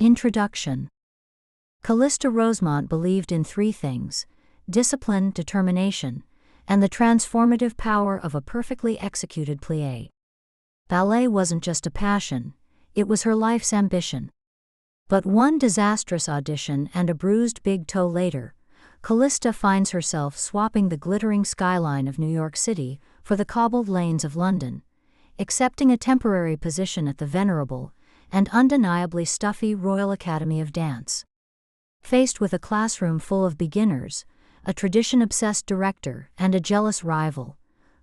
Introduction. Callista Rosemont believed in three things: discipline, determination, and the transformative power of a perfectly executed plie. Ballet wasn't just a passion, it was her life's ambition. But one disastrous audition and a bruised big toe later, Callista finds herself swapping the glittering skyline of New York City for the cobbled lanes of London, accepting a temporary position at the venerable and undeniably stuffy Royal Academy of Dance. Faced with a classroom full of beginners, a tradition-obsessed director, and a jealous rival,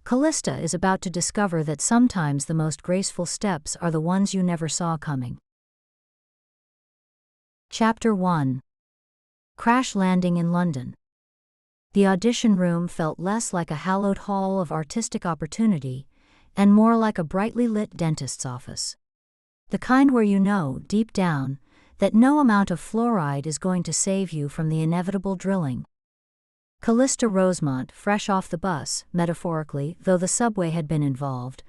Callista is about to discover that sometimes the most graceful steps are the ones you never saw coming. Chapter 1. Crash Landing in London. The audition room felt less like a hallowed hall of artistic opportunity and more like a brightly lit dentist's office. The kind where you know, deep down, that no amount of fluoride is going to save you from the inevitable drilling. Callista Rosemont, fresh off the bus, metaphorically, though the subway had been involved,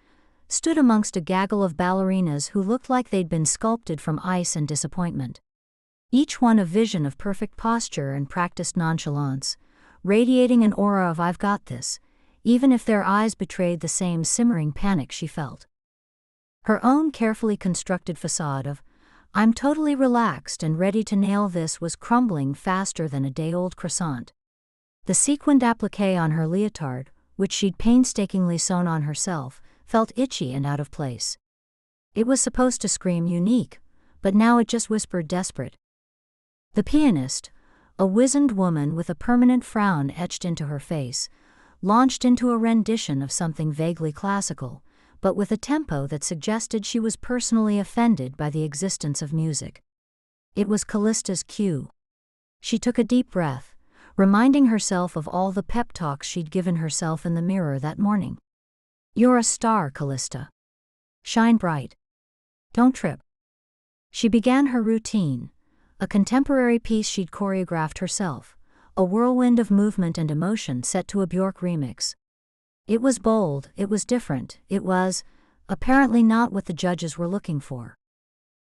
stood amongst a gaggle of ballerinas who looked like they'd been sculpted from ice and disappointment. Each one a vision of perfect posture and practiced nonchalance, radiating an aura of "I've got this," even if their eyes betrayed the same simmering panic she felt. Her own carefully constructed facade of "I'm totally relaxed and ready to nail this" was crumbling faster than a day-old croissant. The sequined applique on her leotard, which she'd painstakingly sewn on herself, felt itchy and out of place. It was supposed to scream unique, but now it just whispered desperate. The pianist, a wizened woman with a permanent frown etched into her face, launched into a rendition of something vaguely classical, but with a tempo that suggested she was personally offended by the existence of music. It was Callista's cue. She took a deep breath, reminding herself of all the pep talks she'd given herself in the mirror that morning. "You're a star, Callista. Shine bright. Don't trip." She began her routine, a contemporary piece she'd choreographed herself, a whirlwind of movement and emotion set to a Björk remix. It was bold, it was different, it was, apparently, not what the judges were looking for.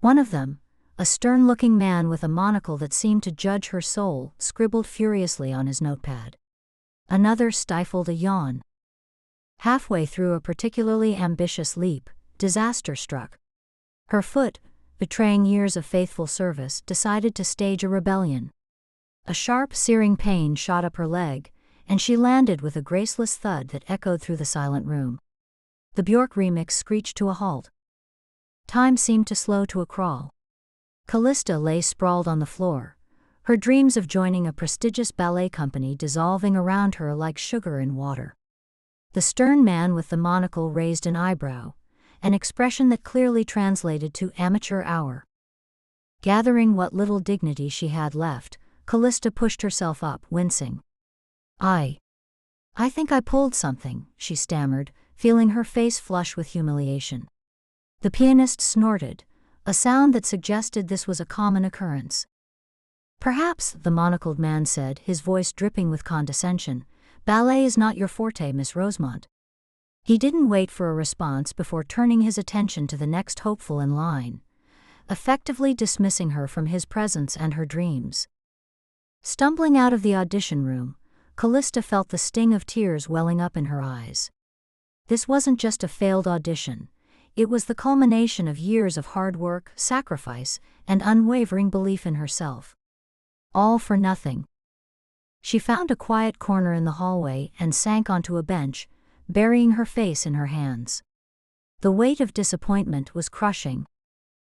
One of them, a stern-looking man with a monocle that seemed to judge her soul, scribbled furiously on his notepad. Another stifled a yawn. Halfway through a particularly ambitious leap, disaster struck. Her foot, betraying years of faithful service, decided to stage a rebellion. A sharp, searing pain shot up her leg, and she landed with a graceless thud that echoed through the silent room. The Björk remix screeched to a halt. Time seemed to slow to a crawl. Callista lay sprawled on the floor, her dreams of joining a prestigious ballet company dissolving around her like sugar in water. The stern man with the monocle raised an eyebrow, an expression that clearly translated to amateur hour. Gathering what little dignity she had left, Callista pushed herself up, wincing. I think I pulled something," she stammered, feeling her face flush with humiliation. The pianist snorted, a sound that suggested this was a common occurrence. "Perhaps," the monocled man said, his voice dripping with condescension, "ballet is not your forte, Miss Rosemont." He didn't wait for a response before turning his attention to the next hopeful in line, effectively dismissing her from his presence and her dreams. Stumbling out of the audition room, Callista felt the sting of tears welling up in her eyes. This wasn't just a failed audition, it was the culmination of years of hard work, sacrifice, and unwavering belief in herself. All for nothing. She found a quiet corner in the hallway and sank onto a bench, burying her face in her hands. The weight of disappointment was crushing.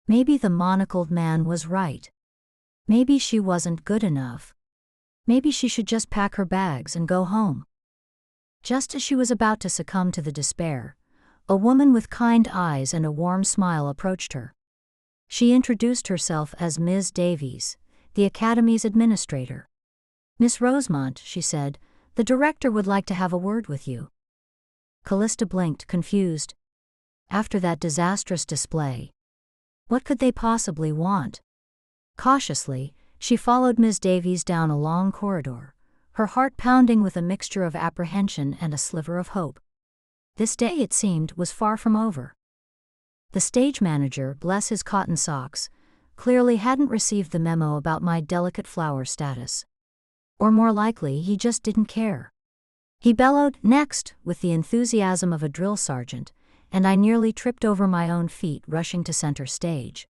Maybe the monocled man was right. Maybe she wasn't good enough. Maybe she should just pack her bags and go home. Just as she was about to succumb to the despair, a woman with kind eyes and a warm smile approached her. She introduced herself as Ms. Davies, the Academy's administrator. "Miss Rosemont," she said, "the director would like to have a word with you." Callista blinked, confused. After that disastrous display, what could they possibly want? Cautiously, she followed Ms. Davies down a long corridor, her heart pounding with a mixture of apprehension and a sliver of hope. This day, it seemed, was far from over. The stage manager, bless his cotton socks, clearly hadn't received the memo about my delicate flower status. Or more likely, he just didn't care. He bellowed, "Next," with the enthusiasm of a drill sergeant, and I nearly tripped over my own feet rushing to center stage.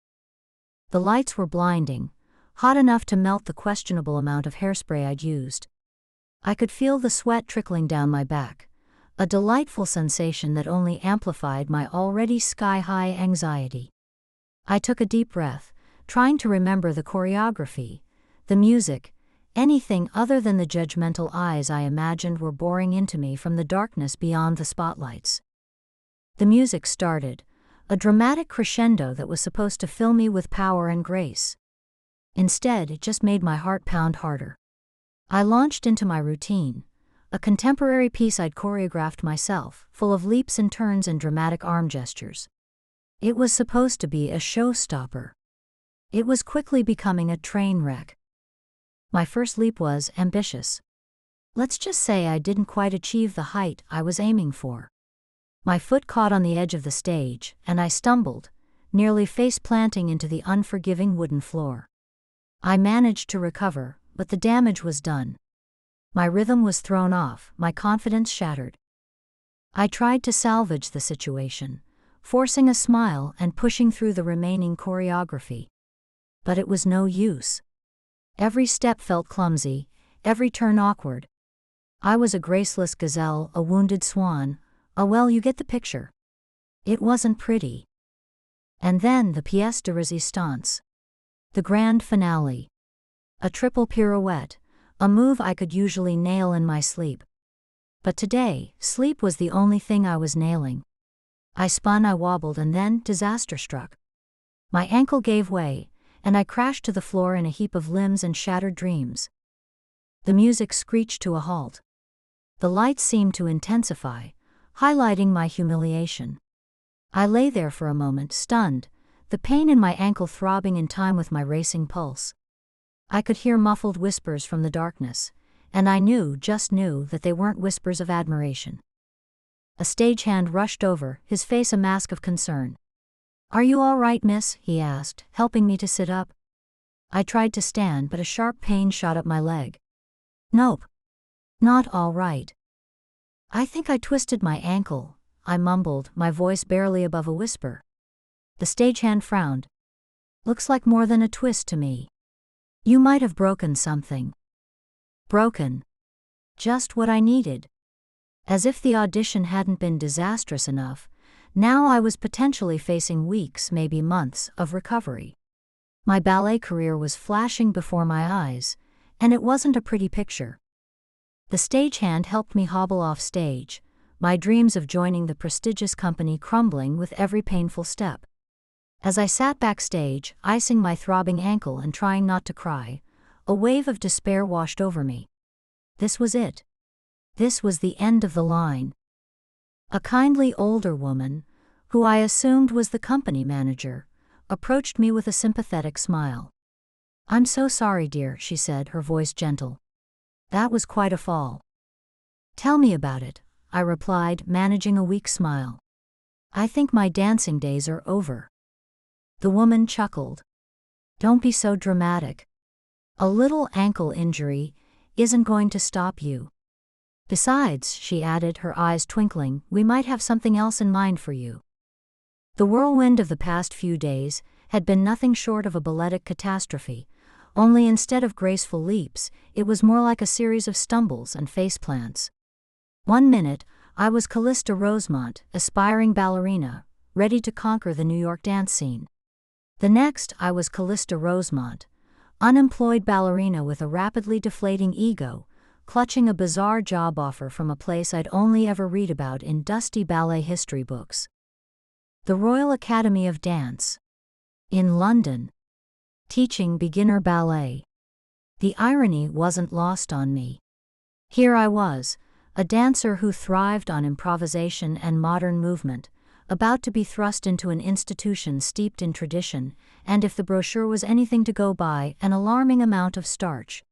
The lights were blinding, hot enough to melt the questionable amount of hairspray I'd used. I could feel the sweat trickling down my back, a delightful sensation that only amplified my already sky-high anxiety. I took a deep breath, trying to remember the choreography, the music, anything other than the judgmental eyes I imagined were boring into me from the darkness beyond the spotlights. The music started, a dramatic crescendo that was supposed to fill me with power and grace. Instead, it just made my heart pound harder. I launched into my routine, a contemporary piece I'd choreographed myself, full of leaps and turns and dramatic arm gestures. It was supposed to be a showstopper. It was quickly becoming a train wreck. My first leap was ambitious. Let's just say I didn't quite achieve the height I was aiming for. My foot caught on the edge of the stage, and I stumbled, nearly face-planting into the unforgiving wooden floor. I managed to recover, but the damage was done. My rhythm was thrown off, my confidence shattered. I tried to salvage the situation, forcing a smile and pushing through the remaining choreography. But it was no use. Every step felt clumsy, every turn awkward. I was a graceless gazelle, a wounded swan. Well, you get the picture. It wasn't pretty. And then the pièce de résistance. The grand finale. A triple pirouette, a move I could usually nail in my sleep. But today, sleep was the only thing I was nailing. I spun, I wobbled, and then disaster struck. My ankle gave way, and I crashed to the floor in a heap of limbs and shattered dreams. The music screeched to a halt. The lights seemed to intensify, highlighting my humiliation. I lay there for a moment, stunned, the pain in my ankle throbbing in time with my racing pulse. I could hear muffled whispers from the darkness, and I just knew that they weren't whispers of admiration. A stagehand rushed over, his face a mask of concern. "Are you all right, miss?" he asked, helping me to sit up. I tried to stand, but a sharp pain shot up my leg. "Nope. Not all right. I think I twisted my ankle," I mumbled, my voice barely above a whisper. The stagehand frowned. "Looks like more than a twist to me. You might have broken something." Broken. Just what I needed. As if the audition hadn't been disastrous enough, now I was potentially facing weeks, maybe months, of recovery. My ballet career was flashing before my eyes, and it wasn't a pretty picture. The stagehand helped me hobble off stage, my dreams of joining the prestigious company crumbling with every painful step. As I sat backstage, icing my throbbing ankle and trying not to cry, a wave of despair washed over me. This was it. This was the end of the line. A kindly older woman, who I assumed was the company manager, approached me with a sympathetic smile. "I'm so sorry, dear," she said, her voice gentle. "That was quite a fall." "Tell me about it," I replied, managing a weak smile. "I think my dancing days are over." The woman chuckled. "Don't be so dramatic. A little ankle injury isn't going to stop you. Besides," she added, her eyes twinkling, "we might have something else in mind for you." The whirlwind of the past few days had been nothing short of a balletic catastrophe, only instead of graceful leaps, it was more like a series of stumbles and faceplants. One minute, I was Callista Rosemont, aspiring ballerina, ready to conquer the New York dance scene. The next, I was Callista Rosemont, unemployed ballerina with a rapidly deflating ego, clutching a bizarre job offer from a place I'd only ever read about in dusty ballet history books. The Royal Academy of Dance. In London. Teaching beginner ballet. The irony wasn't lost on me. Here I was, a dancer who thrived on improvisation and modern movement, about to be thrust into an institution steeped in tradition, and if the brochure was anything to go by, an alarming amount of starch.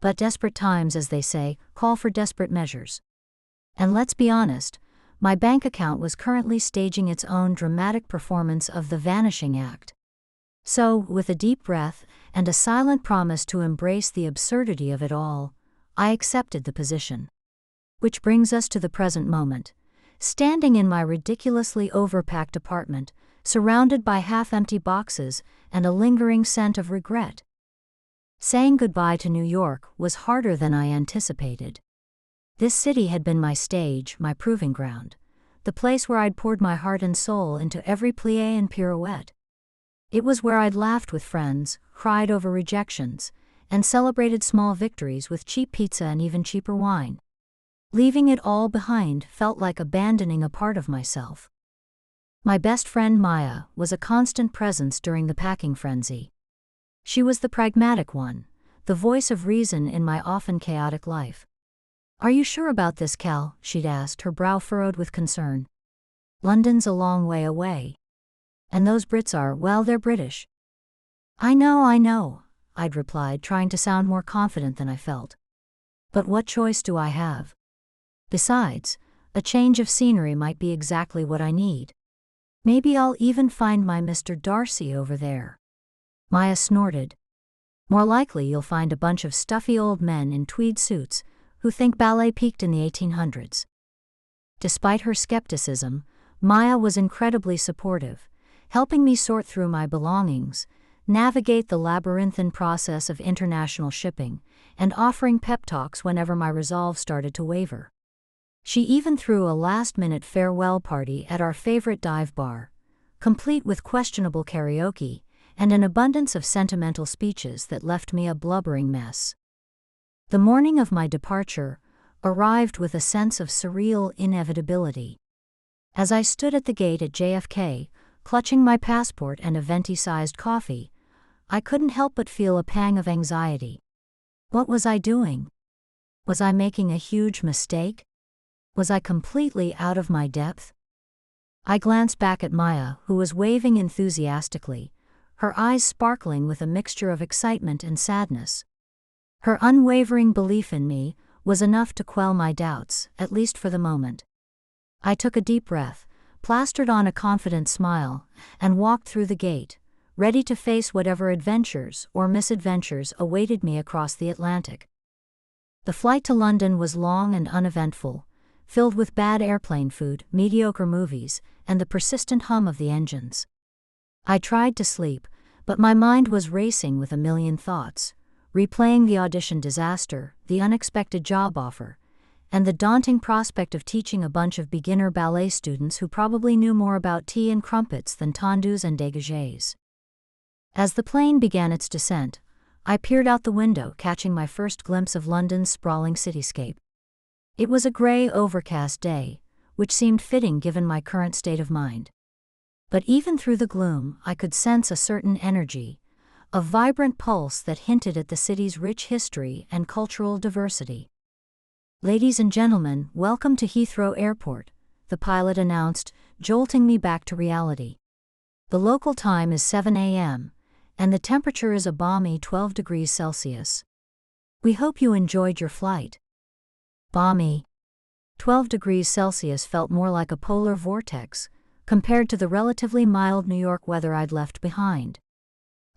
But desperate times, as they say, call for desperate measures. And let's be honest, my bank account was currently staging its own dramatic performance of The Vanishing Act. So, with a deep breath and a silent promise to embrace the absurdity of it all, I accepted the position. Which brings us to the present moment. Standing in my ridiculously overpacked apartment, surrounded by half-empty boxes and a lingering scent of regret. Saying goodbye to New York was harder than I anticipated. This city had been my stage, my proving ground, the place where I'd poured my heart and soul into every plie and pirouette. It was where I'd laughed with friends, cried over rejections, and celebrated small victories with cheap pizza and even cheaper wine. Leaving it all behind felt like abandoning a part of myself. My best friend Maya was a constant presence during the packing frenzy. She was the pragmatic one, the voice of reason in my often chaotic life. "Are you sure about this, Cal?" she'd asked, her brow furrowed with concern. "London's a long way away. And those Brits are, well, they're British." I know, I'd replied, trying to sound more confident than I felt. "But what choice do I have? Besides, a change of scenery might be exactly what I need. Maybe I'll even find my Mr. Darcy over there." Maya snorted. "More likely you'll find a bunch of stuffy old men in tweed suits who think ballet peaked in the 1800s. Despite her skepticism, Maya was incredibly supportive, helping me sort through my belongings, navigate the labyrinthine process of international shipping, and offering pep talks whenever my resolve started to waver. She even threw a last-minute farewell party at our favorite dive bar, complete with questionable karaoke and an abundance of sentimental speeches that left me a blubbering mess. The morning of my departure arrived with a sense of surreal inevitability. As I stood at the gate at JFK, clutching my passport and a venti-sized coffee, I couldn't help but feel a pang of anxiety. What was I doing? Was I making a huge mistake? Was I completely out of my depth? I glanced back at Maya, who was waving enthusiastically, her eyes sparkling with a mixture of excitement and sadness. Her unwavering belief in me was enough to quell my doubts, at least for the moment. I took a deep breath, plastered on a confident smile, and walked through the gate, ready to face whatever adventures or misadventures awaited me across the Atlantic. The flight to London was long and uneventful, filled with bad airplane food, mediocre movies, and the persistent hum of the engines. I tried to sleep, but my mind was racing with a million thoughts, replaying the audition disaster, the unexpected job offer, and the daunting prospect of teaching a bunch of beginner ballet students who probably knew more about tea and crumpets than tendus and dégagés. As the plane began its descent, I peered out the window, catching my first glimpse of London's sprawling cityscape. It was a gray, overcast day, which seemed fitting given my current state of mind. But even through the gloom, I could sense a certain energy, a vibrant pulse that hinted at the city's rich history and cultural diversity. "Ladies and gentlemen, welcome to Heathrow Airport," the pilot announced, jolting me back to reality. "The local time is 7 a.m., and the temperature is a balmy 12 degrees Celsius. We hope you enjoyed your flight." Balmy. 12 degrees Celsius felt more like a polar vortex, compared to the relatively mild New York weather I'd left behind.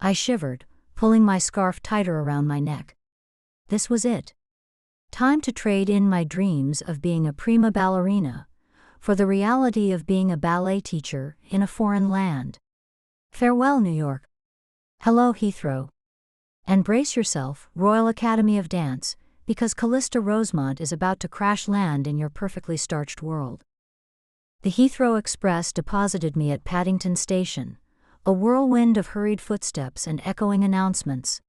I shivered, pulling my scarf tighter around my neck. This was it. Time to trade in my dreams of being a prima ballerina for the reality of being a ballet teacher in a foreign land. Farewell, New York. Hello, Heathrow. And brace yourself, Royal Academy of Dance, because Callista Rosemont is about to crash land in your perfectly starched world. The Heathrow Express deposited me at Paddington Station, a whirlwind of hurried footsteps and echoing announcements.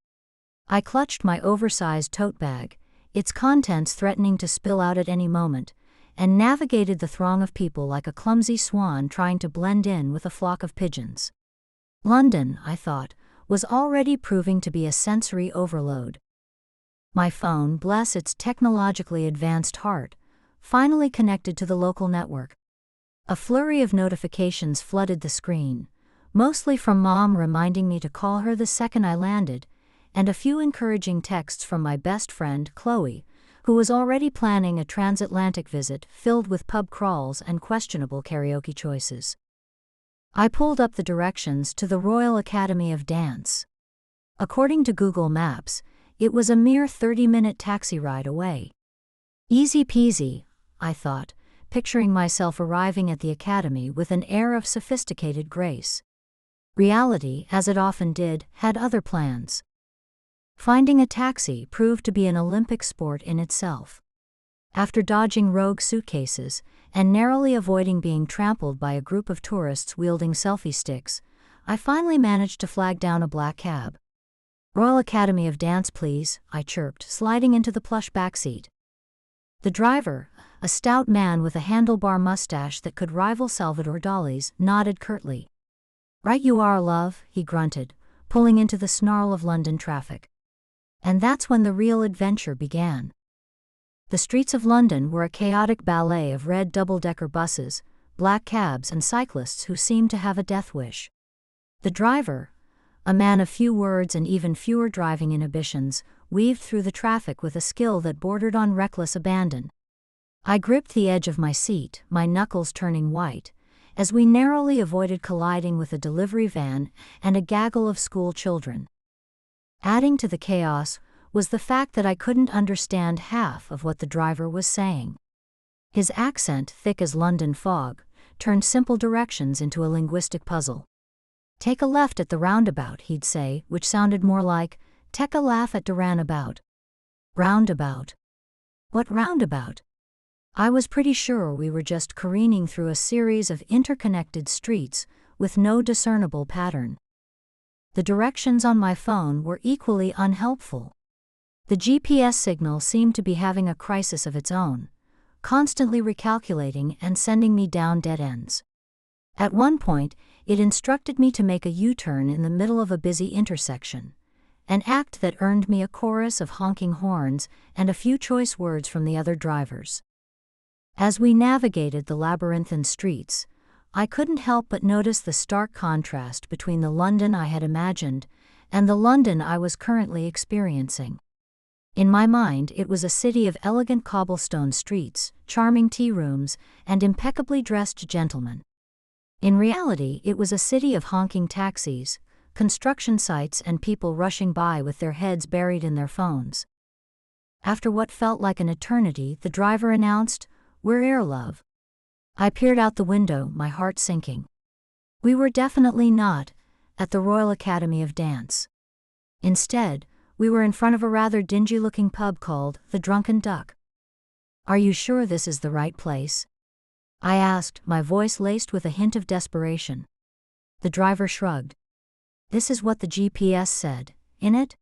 I clutched my oversized tote bag, its contents threatening to spill out at any moment, and navigated the throng of people like a clumsy swan trying to blend in with a flock of pigeons. London, I thought, was already proving to be a sensory overload. My phone, bless its technologically advanced heart, finally connected to the local network. A flurry of notifications flooded the screen, mostly from Mom reminding me to call her the second I landed, and a few encouraging texts from my best friend, Chloe, who was already planning a transatlantic visit filled with pub crawls and questionable karaoke choices. I pulled up the directions to the Royal Academy of Dance. According to Google Maps, it was a mere 30-minute taxi ride away. Easy peasy, I thought, picturing myself arriving at the academy with an air of sophisticated grace. Reality, as it often did, had other plans. Finding a taxi proved to be an Olympic sport in itself. After dodging rogue suitcases and narrowly avoiding being trampled by a group of tourists wielding selfie sticks, I finally managed to flag down a black cab. "Royal Academy of Dance, please," I chirped, sliding into the plush backseat. The driver, a stout man with a handlebar mustache that could rival Salvador Dali's, nodded curtly. "Right you are, love," he grunted, pulling into the snarl of London traffic. And that's when the real adventure began. The streets of London were a chaotic ballet of red double-decker buses, black cabs and cyclists who seemed to have a death wish. The driver, a man of few words and even fewer driving inhibitions, weaved through the traffic with a skill that bordered on reckless abandon. I gripped the edge of my seat, my knuckles turning white, as we narrowly avoided colliding with a delivery van and a gaggle of school children. Adding to the chaos was the fact that I couldn't understand half of what the driver was saying. His accent, thick as London fog, turned simple directions into a linguistic puzzle. "Take a left at the roundabout," he'd say, which sounded more like, "Take a laugh at de roundabout." Roundabout? What roundabout? I was pretty sure we were just careening through a series of interconnected streets with no discernible pattern. The directions on my phone were equally unhelpful. The GPS signal seemed to be having a crisis of its own, constantly recalculating and sending me down dead ends. At one point, it instructed me to make a U-turn in the middle of a busy intersection, an act that earned me a chorus of honking horns and a few choice words from the other drivers. As we navigated the labyrinthine streets, I couldn't help but notice the stark contrast between the London I had imagined and the London I was currently experiencing. In my mind, it was a city of elegant cobblestone streets, charming tea rooms, and impeccably dressed gentlemen. In reality, it was a city of honking taxis, construction sites, and people rushing by with their heads buried in their phones. After what felt like an eternity, the driver announced, "We're here, love." I peered out the window, my heart sinking. We were definitely not at the Royal Academy of Dance. Instead, we were in front of a rather dingy-looking pub called the Drunken Duck. "Are you sure this is the right place?" I asked, my voice laced with a hint of desperation. The driver shrugged. "This is what the GPS said, innit?"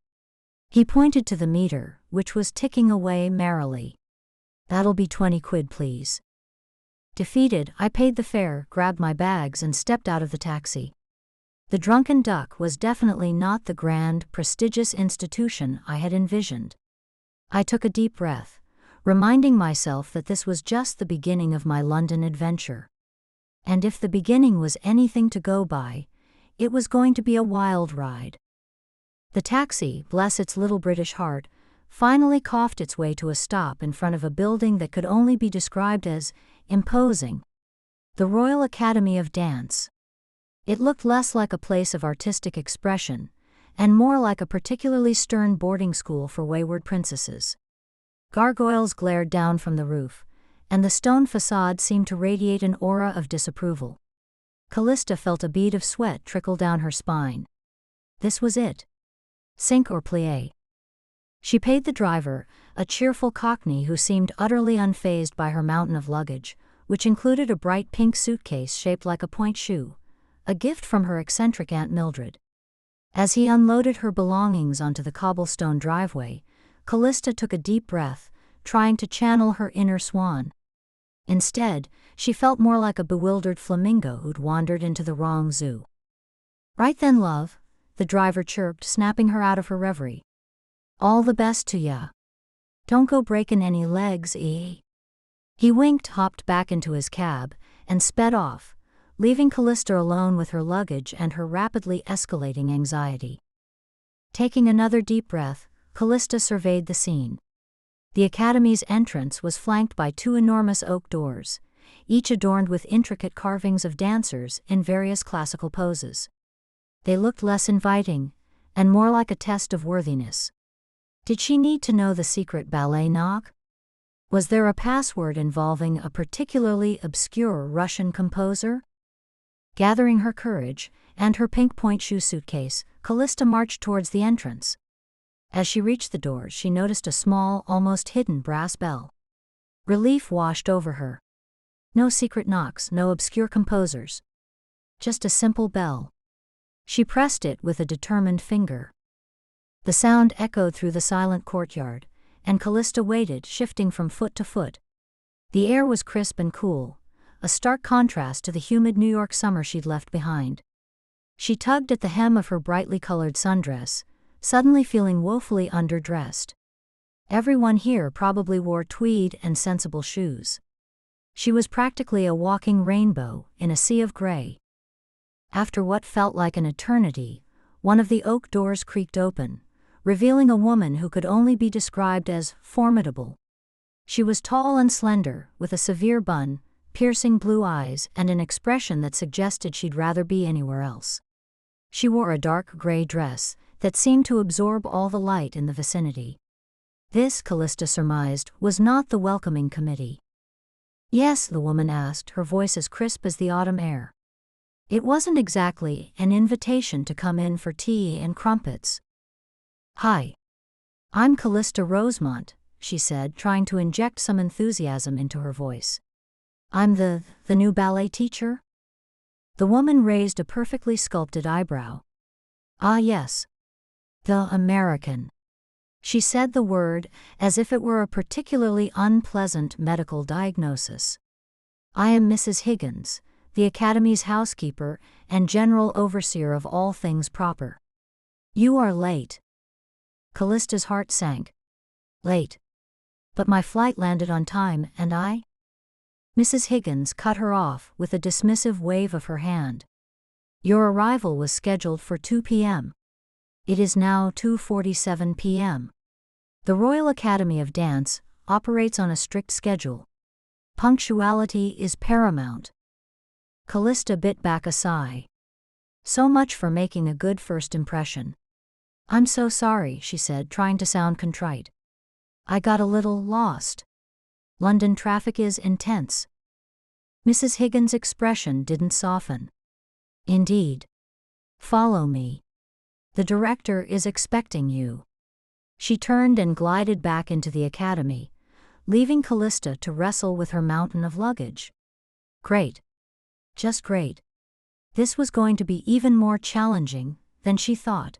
He pointed to the meter, which was ticking away merrily. "That'll be 20 quid, please." Defeated, I paid the fare, grabbed my bags, and stepped out of the taxi. The Drunken Duck was definitely not the grand, prestigious institution I had envisioned. I took a deep breath, reminding myself that this was just the beginning of my London adventure. And if the beginning was anything to go by, it was going to be a wild ride. The taxi, bless its little British heart, finally coughed its way to a stop in front of a building that could only be described as imposing. The Royal Academy of Dance. It looked less like a place of artistic expression, and more like a particularly stern boarding school for wayward princesses. Gargoyles glared down from the roof, and the stone facade seemed to radiate an aura of disapproval. Callista felt a bead of sweat trickle down her spine. This was it. Sink or plie. She paid the driver, a cheerful cockney who seemed utterly unfazed by her mountain of luggage, which included a bright pink suitcase shaped like a point shoe, a gift from her eccentric Aunt Mildred. As he unloaded her belongings onto the cobblestone driveway, Callista took a deep breath, trying to channel her inner swan. Instead, she felt more like a bewildered flamingo who'd wandered into the wrong zoo. "Right then, love," the driver chirped, snapping her out of her reverie. "All the best to ya. Don't go breaking any legs, eh?" He winked, hopped back into his cab, and sped off, leaving Callista alone with her luggage and her rapidly escalating anxiety. Taking another deep breath, Callista surveyed the scene. The academy's entrance was flanked by two enormous oak doors, each adorned with intricate carvings of dancers in various classical poses. They looked less inviting, and more like a test of worthiness. Did she need to know the secret ballet knock? Was there a password involving a particularly obscure Russian composer? Gathering her courage, and her pink point shoe suitcase, Callista marched towards the entrance. As she reached the doors, she noticed a small, almost hidden brass bell. Relief washed over her. No secret knocks, no obscure composers. Just a simple bell. She pressed it with a determined finger. The sound echoed through the silent courtyard, and Callista waited, shifting from foot to foot. The air was crisp and cool, a stark contrast to the humid New York summer she'd left behind. She tugged at the hem of her brightly colored sundress, suddenly feeling woefully underdressed. Everyone here probably wore tweed and sensible shoes. She was practically a walking rainbow in a sea of gray. After what felt like an eternity, one of the oak doors creaked open, revealing a woman who could only be described as formidable. She was tall and slender, with a severe bun, piercing blue eyes, and an expression that suggested she'd rather be anywhere else. She wore a dark gray dress that seemed to absorb all the light in the vicinity. This, Callista surmised, was not the welcoming committee. "Yes," the woman asked, her voice as crisp as the autumn air. It wasn't exactly an invitation to come in for tea and crumpets. "Hi. I'm Callista Rosemont," she said, trying to inject some enthusiasm into her voice. "I'm the new ballet teacher?" The woman raised a perfectly sculpted eyebrow. "Ah, yes. The American." She said the word as if it were a particularly unpleasant medical diagnosis. "I am Mrs. Higgins, the Academy's housekeeper and general overseer of all things proper." "You are late." Callista's heart sank. "Late? But my flight landed on time, and I—" Mrs. Higgins cut her off with a dismissive wave of her hand. "Your arrival was scheduled for 2 p.m. It is now 2:47 p.m. The Royal Academy of Dance operates on a strict schedule. Punctuality is paramount." Callista bit back a sigh. So much for making a good first impression. "I'm so sorry," she said, trying to sound contrite. "I got a little lost. London traffic is intense." Mrs. Higgins' expression didn't soften. "Indeed. Follow me. The director is expecting you." She turned and glided back into the academy, leaving Callista to wrestle with her mountain of luggage. Great. Just great. This was going to be even more challenging than she thought.